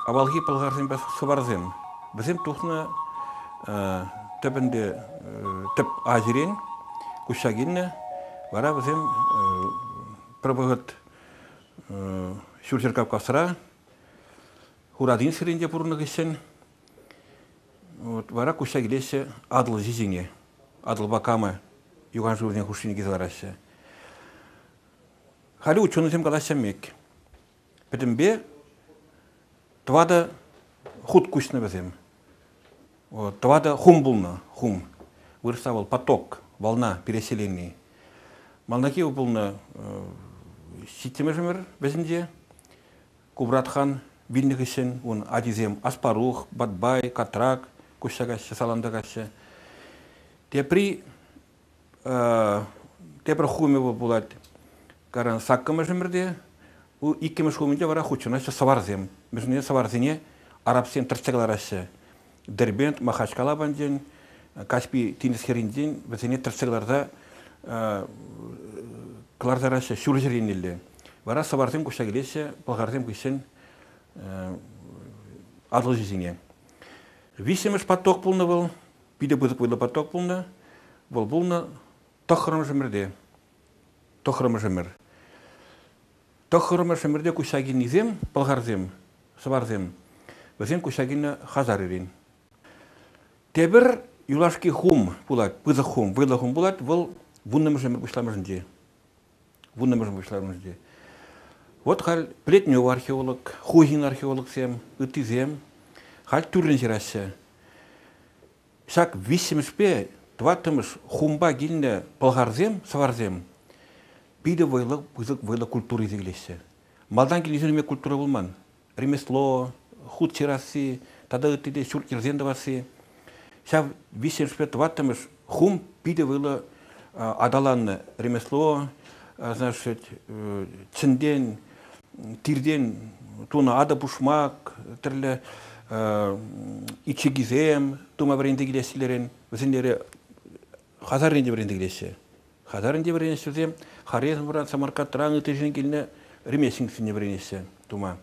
Авалги пылгарзым бас сыварзым. Бізім тухна төбінде төп ажирен, кушагинне, бара бізім пробығыт шүрчеркап касыра, хурадин сиренде бұрны кешен, бара кушагилесе адыл жизине, адыл бакамы, юган журден хушини кизарасы. Хали ученый зем каласам мек. Бітімбе твада худ кучны бізем. Твада хум булна, хум. Вырсавал поток, волна переселения. Малнаки булна ситеме жемер бізінде. Кубратхан вильнігісен, он адизем Аспарух, Батбай, Катрак, кушагасы, саландагасы. Тепри хуме булат. Каран саккамы жемерде. У иккемеш хуминде вара хучунасы саварзем. Межне саварзене арабсен тірцегларасы. Дербент, Махачкала банден, Каспий тинесхеринден, бізене тірцегларда клардарасы шүржеренелі. Вара саварзем кушагелесе, болгарзем күйсен адыл жезіне. Висемеш поток пулны был, биде бұзық бұйлы поток пулны, бұлны тоқырым жемірде. Тоқырым жемір. Тоқырым жемірде кушагин изем, болгарзем, саварзем. Бізен кушагинна хазарерин. Тебір юлашки хум булат, бұзық хум, бұйлы хум булат, бұл вунным жемір бұшламыжынде. Вот хал плетнев археолог, Хугин археолог сем, ытизем, хал түрін жерасы. Шак висемішпе, тватымыш хумба гильне болгарзем, саварзем. Биде вайлы, бұзық вайлы культура изегілесі. Малдан келесеніме культура болман. Ремесло, худ черасы, тада ытиде шүр ерзенді басы. Шак висемішпе, тватымыш хум биде вайлы адаланны ремесло, значит, цінден, тирден, туна ада пушмак, тірлі ичегизем, тума біренде келесілерін, өзіндері хазарынде біренде келесі. Хазарынде біренде сөзем, харезм бұран Самаркат раңы тежін келіне ремесіңсіне біренесі, тума.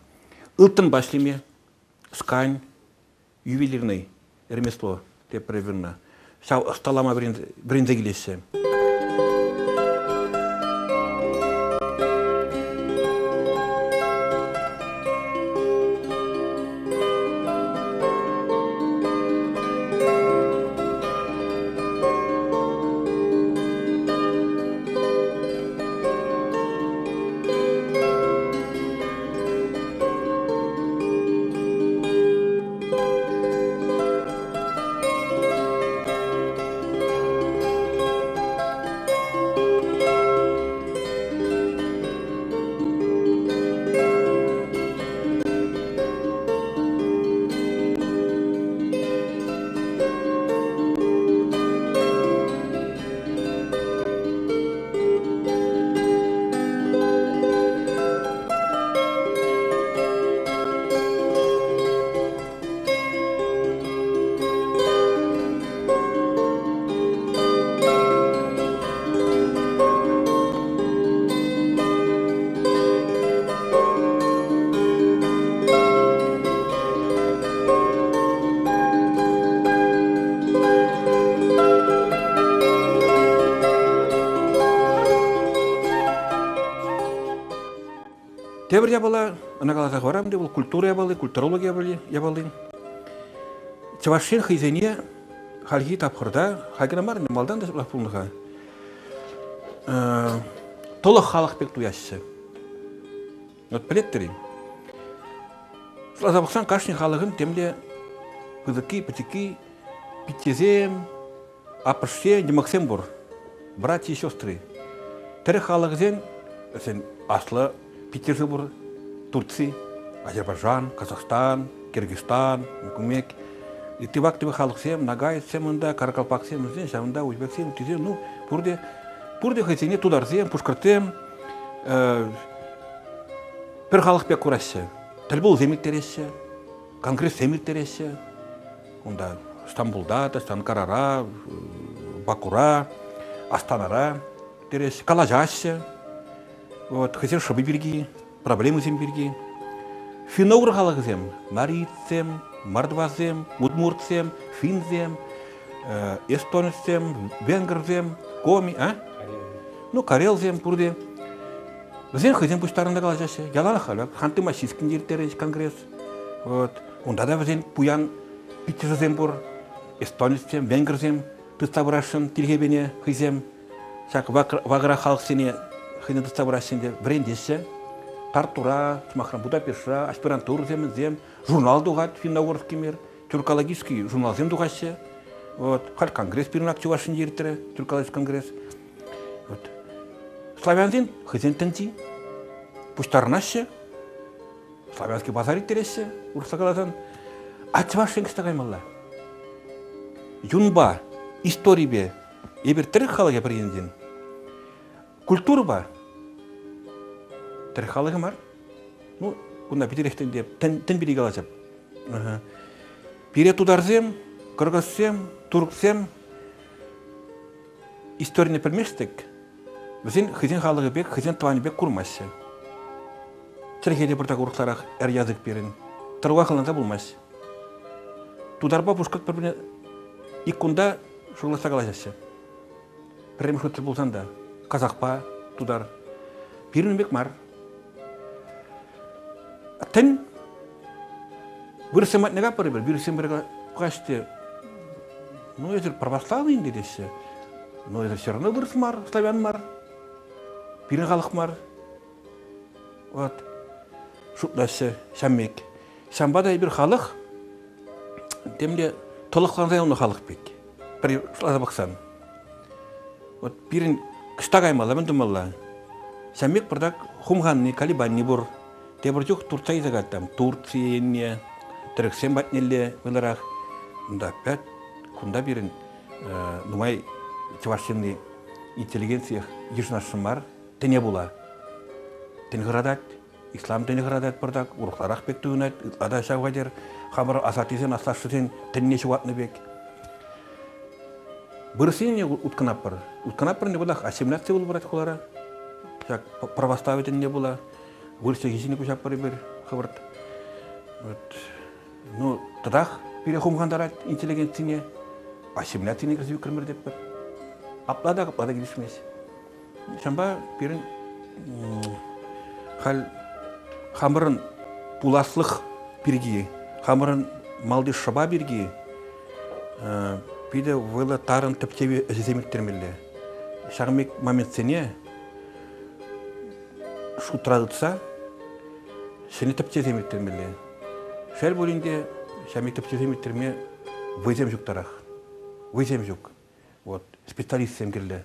Үлтін башлеме, скань, ювелирный ремесло, деп проверна. Сау сталама біренде келесі. Тебір ябала, анагаласа барам де, бұл культура ябалы, культурология ябалы. Чавашен хизене халги тапқырда, хаграмар малдан да сұлақ бұлныға. Толық халық бек туяшысы. Вот білеттірі. Слазабықсан қашын халығын темле пызыки, пытыки, питезем, апырше, демаксем бұр. Братья и сестры. Тәрі халығызен, аслы Питерсы бұр, Турция, Азербайджан, Казахстан, Киргизстан, Кумек. И ты вактывы халық сем, Нагай сем ұнда, Каракалпак сем, Шамында, Узбек сем, Тизем, ну, пұрде хайсене тудар сем, пұшқыртем, бір халық бек көрәсі. Тәлбол земет тересі, Конгресс земет тересі, онда Стамбулда, Станкарара, Бакура, Астанара тересі, Калажасы, вот, хайсен шыбы берги, проблемы зем берги. Финогр халық зем, Марицем, Мордвазем, Удмуртсем, Финзем, Эстонцем, Венгрзем, Коми, а? Ну, Карелзем, пурде. Зен хайсен пуштарында калажасы, ялана халак, ханты машинскин директоры конгресс. Вот, онда да зен пуян Питерзем бур, Эстонцем, Венгрзем, тыстабырашын тилгебене хайсем, шак вагра халық сене хайны тыстабырашынде брендесі. Тартура, смахрам Будапештра, аспирантура зем, журнал дугат, финно-угорский мир, тюркологический журнал зем дугатся. Вот, халь конгресс пирнак чувашин директоры, тюркологический конгресс. Вот. Славянзин, хызен тенти, пуштарнасы, славянский базарит тересе, урсагалазан. А чувашин кстагаймалла. Юнба, история бе, ебер тірі халыға біргенден. Культура ба, тірі халығы мар. Ну, бұнда бедеректен деп, тін берег алачап. Бере тударзем, кыргызсем, турксем, историяны білместік. Бізден хызен халығы бек, хызен туаны бек құрмасы. Тіргеде біртақ ұрықтарақ әр язык берін. Тыруа қылында болмас. Тударба бұшқыт бір-біріне иккунда шұғыласа қалашасы. Біррем шұттыр болсан да, қазақпа, тудар. Берін бек мар. Тін вырысым атнеға пары бір, вырысым бірге қашты. Ну, езір православный дедесі. Ну, езір все равно вырыс мар, славян мар. Бірін халық мар. Вот. Шутласы, шаммек. Шамбада бір халық, демде толықланзай оны халық бек. Бір шылаза бақсан. Вот бірін кыстағаймала, мен думалла. Шаммек бірдақ хумғанны, калибанны бұр. Тебірдік Турция загаттам. Турция, Түріксен батнелі выларақ. Мұнда пәт, күнда бірін нұмай чавашынны интеллигенция ешнашын бар. Тәне була. Тәне ғырадат, ислам тәне ғырадат бірдақ, ұрықларақ бек түйінат, ада шағвадер, қамыр асатызен, аслашызен, тәнне шуатны бек. Бірісіне ұтканап бар. Ұтканап бар не бұлақ, ассимиляция бұл бұрат қолара. Православие тәнне була. Вырсы гизини кушап бары бір хабарт. Ну, тадақ бире хумгандарат интеллигенцияне, ассимиляцияне кірзі кірмір деп бір. Аплада келішмес. Шамба бірін хамырын пуласлық бірге, хамырын малды шаба бірге, биде вылы тарын тіптеве әземектермелі. Шағымек моментсене шу традыца, сені тіпте земеттермелі. Шәл бөлінде шәмек тіпте земеттерме вызем жүк тарақ. Вызем жүк. Вот, специалист земгерлі.